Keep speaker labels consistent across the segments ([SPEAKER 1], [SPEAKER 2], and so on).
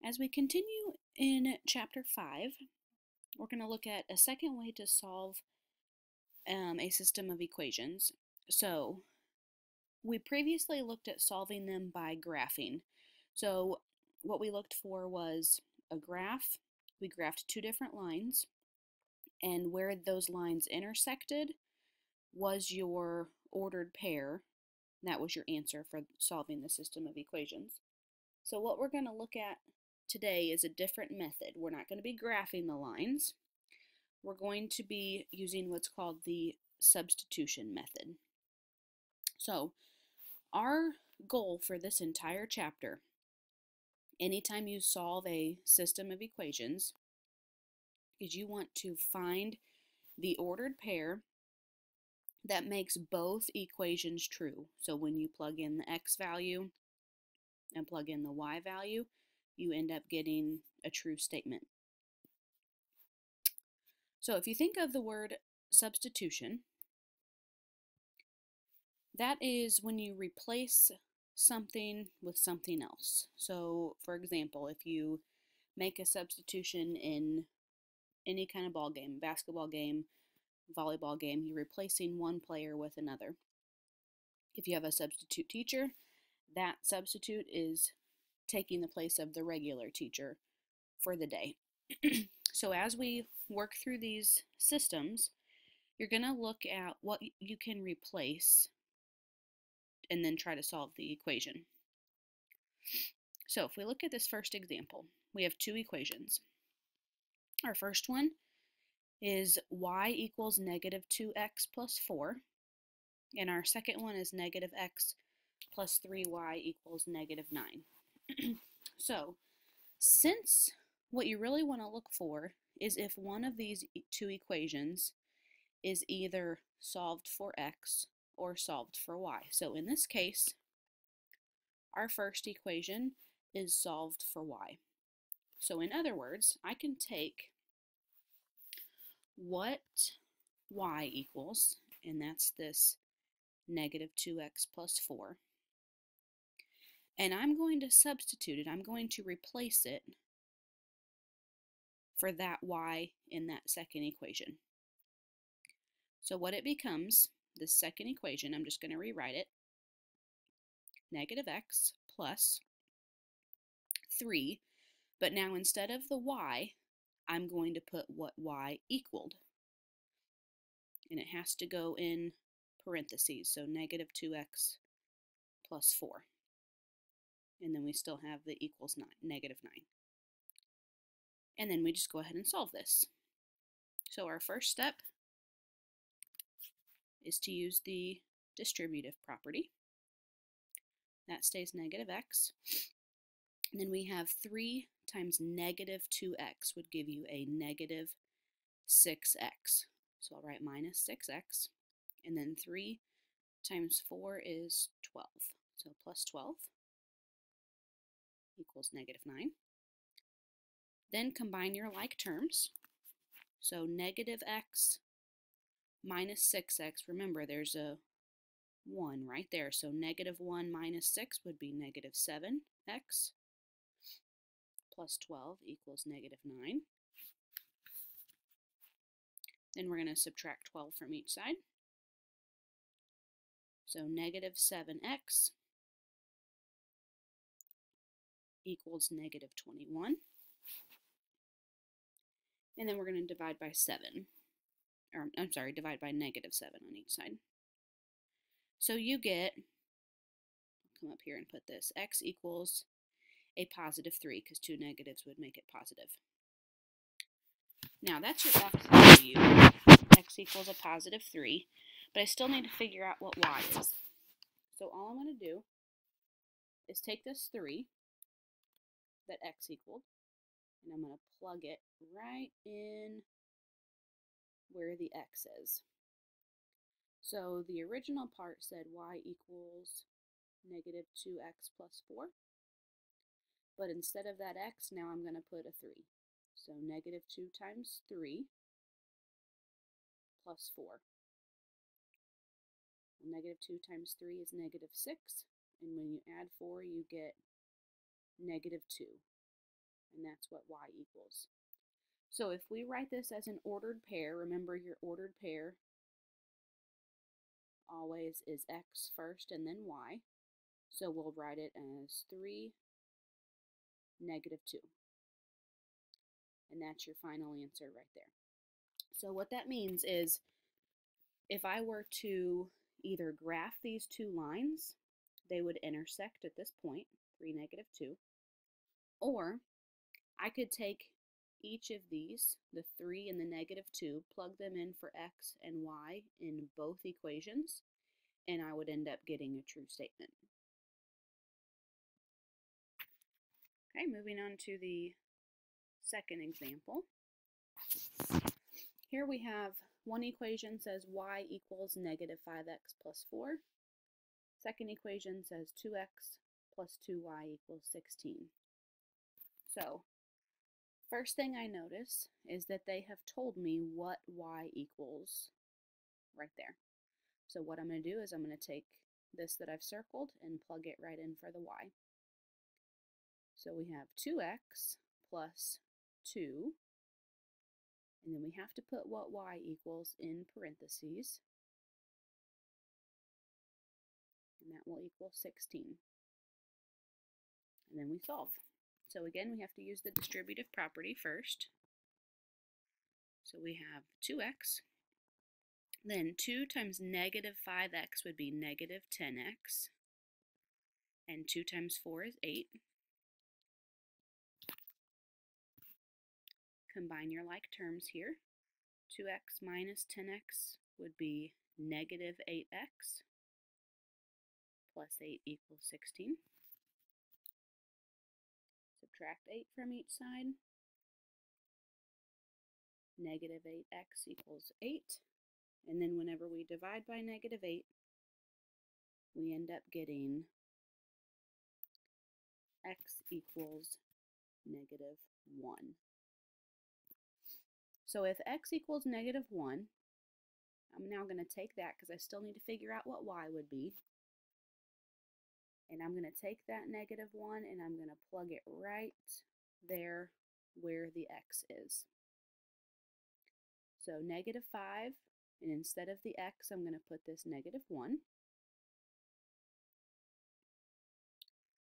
[SPEAKER 1] As we continue in Chapter 5, we're going to look at a second way to solve a system of equations. So, we previously looked at solving them by graphing. So, what we looked for was a graph. We graphed two different lines, and where those lines intersected was your ordered pair. That was your answer for solving the system of equations. So what we're going to look at today is a different method. We're not going to be graphing the lines. We're going to be using what's called the substitution method. So our goal for this entire chapter, anytime you solve a system of equations, is you want to find the ordered pair that makes both equations true. So when you plug in the x value and plug in the y value, you end up getting a true statement. So if you think of the word substitution, that is when you replace something with something else. So for example, if you make a substitution in any kind of ball game, basketball game, volleyball game, you're replacing one player with another. If you have a substitute teacher, that substitute is taking the place of the regular teacher for the day. So as we work through these systems, you're going to look at what you can replace and then try to solve the equation. So if we look at this first example, we have two equations. Our first one is y equals negative 2x plus 4, and our second one is negative x plus 3y equals negative 9. So since what you really want to look for is if one of these two equations is either solved for x or solved for y. So in this case, our first equation is solved for y. So in other words, I can take what y equals, and that's this negative 2x plus 4, and I'm going to substitute it. I'm going to replace it for that y in that second equation. So what it becomes, this second equation, I'm just going to rewrite it, negative x plus 3, but now instead of the y, I'm going to put what y equaled. And it has to go in parentheses, so negative 2x plus 4. And then we still have the equals 9, negative 9. And then we just go ahead and solve this. So our first step is to use the distributive property. That stays negative x. And then we have 3 times negative 2x would give you a negative 6x. So I'll write minus 6x. And then 3 times 4 is 12. So plus 12 equals negative 9. Then combine your like terms. So negative x minus 6x, remember there's a 1 right there, so negative 1 minus 6 would be negative 7x plus 12 equals negative 9. Then we're going to subtract 12 from each side. So negative 7x equals negative 21. And then we're going to divide by 7. Or, I'm sorry, divide by negative 7 on each side. So you get, I'll come up here and put this, x equals a positive 3, because two negatives would make it positive. Now that's your x value. X equals a positive 3, but I still need to figure out what y is. So all I'm going to do is take this 3 that x equaled, and I'm going to plug it right in where the x is. So the original part said y equals negative 2x plus 4, but instead of that x, now I'm going to put a 3. So negative 2 times 3 plus 4. Negative 2 times 3 is negative 6, and when you add 4, you get negative 2. and that's what y equals. So if we write this as an ordered pair, remember your ordered pair always is x first and then y. So we'll write it as 3, -2. And that's your final answer right there. So what that means is if I were to either graph these two lines, they would intersect at this point, 3, -2, or I could take each of these, the 3 and the -2, plug them in for x and y in both equations, and I would end up getting a true statement. Okay, moving on to the second example. Here we have one equation says y equals -5x plus 4. Second equation says 2x plus 2y equals 16. So, first thing I notice is that they have told me what y equals right there. So what I'm going to do is I'm going to take this that I've circled and plug it right in for the y. So we have 2x plus 2, and then we have to put what y equals in parentheses, and that will equal 16. And then we solve. So again, we have to use the distributive property first. So we have 2x, then 2 times -5x would be -10x, and 2 times 4 is 8. Combine your like terms here. 2x minus 10x would be -8x, plus 8 equals 16. Subtract 8 from each side. -8x equals 8. And then whenever we divide by -8, we end up getting x equals -1. So if x equals -1, I'm now going to take that because I still need to figure out what y would be. And I'm going to take that -1 and I'm going to plug it right there where the x is. So -5, and instead of the x, I'm going to put this -1.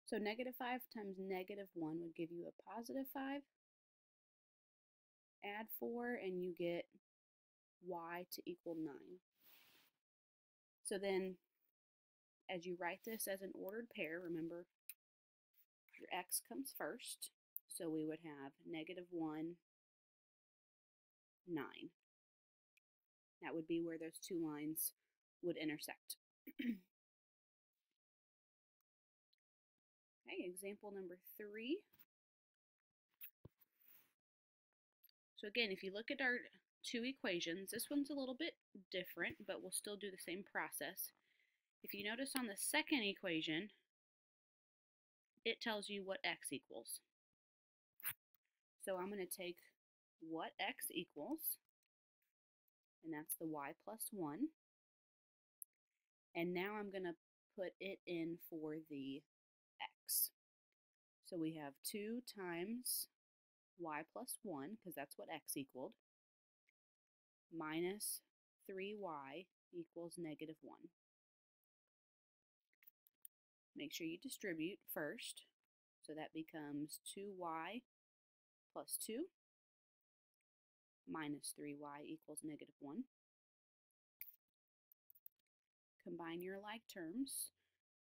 [SPEAKER 1] So -5 times -1 would give you a +5. Add 4 and you get y to equal 9. So then as you write this as an ordered pair, remember your x comes first. So we would have -1, 9. That would be where those two lines would intersect. Okay, example number 3. So again, if you look at our two equations, this one's a little bit different, but we'll still do the same process. If you notice on the second equation, it tells you what x equals. So I'm going to take what x equals, and that's the y plus 1. And now I'm going to put it in for the x. So we have 2 times y plus 1, because that's what x equaled, minus 3y equals -1. Make sure you distribute first. So that becomes 2y plus 2 minus 3y equals -1. Combine your like terms.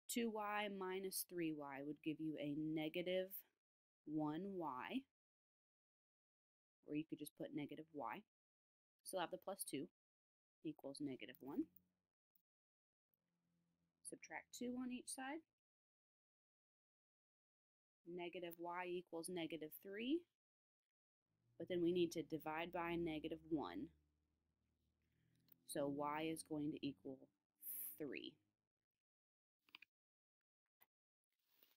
[SPEAKER 1] 2y minus 3y would give you a -1y, or you could just put -y. So I'll have the plus 2 equals -1. Subtract 2 on each side. -y equals -3. But then we need to divide by -1. So y is going to equal 3.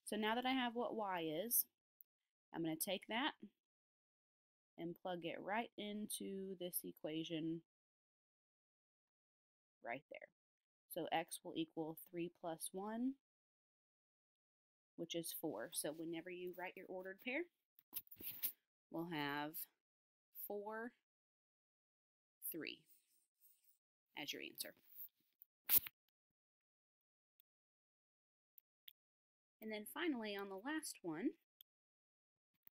[SPEAKER 1] So now that I have what y is, I'm going to take that and plug it right into this equation right there. So x will equal 3 plus 1, which is 4. So whenever you write your ordered pair, we'll have 4, 3 as your answer. And then finally, on the last one,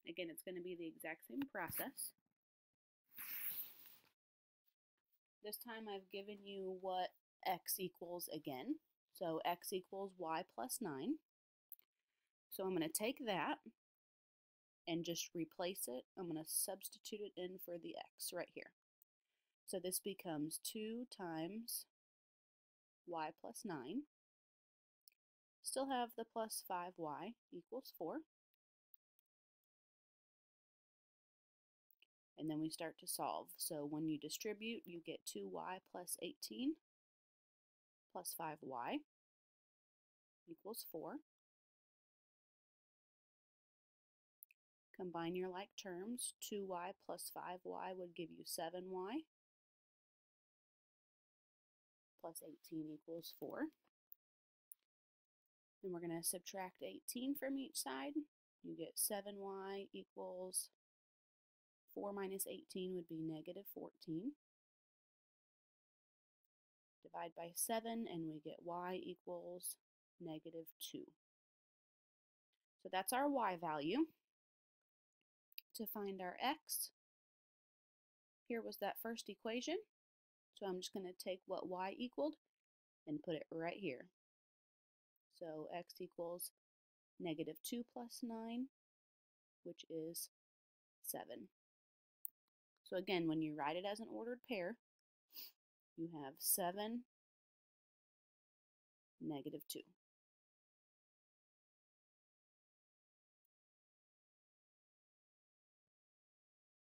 [SPEAKER 1] again, it's going to be the exact same process. This time I've given you what x equals again. So x equals y plus 9. So I'm going to take that and just replace it. I'm going to substitute it in for the x right here. So this becomes 2 times y plus 9. Still have the plus 5y equals 4. And then we start to solve. So when you distribute, you get 2y plus 18 plus 5y equals 4. Combine your like terms. 2y plus 5y would give you 7y plus 18 equals 4. Then we're going to subtract 18 from each side. You get 7y equals 4 minus 18 would be negative 14. Divide by 7 and we get y equals negative 2. So that's our y value. To find our x, here was that first equation. So I'm just going to take what y equaled and put it right here. So x equals negative 2 plus 9, which is 7. So again, when you write it as an ordered pair, you have 7, negative 2.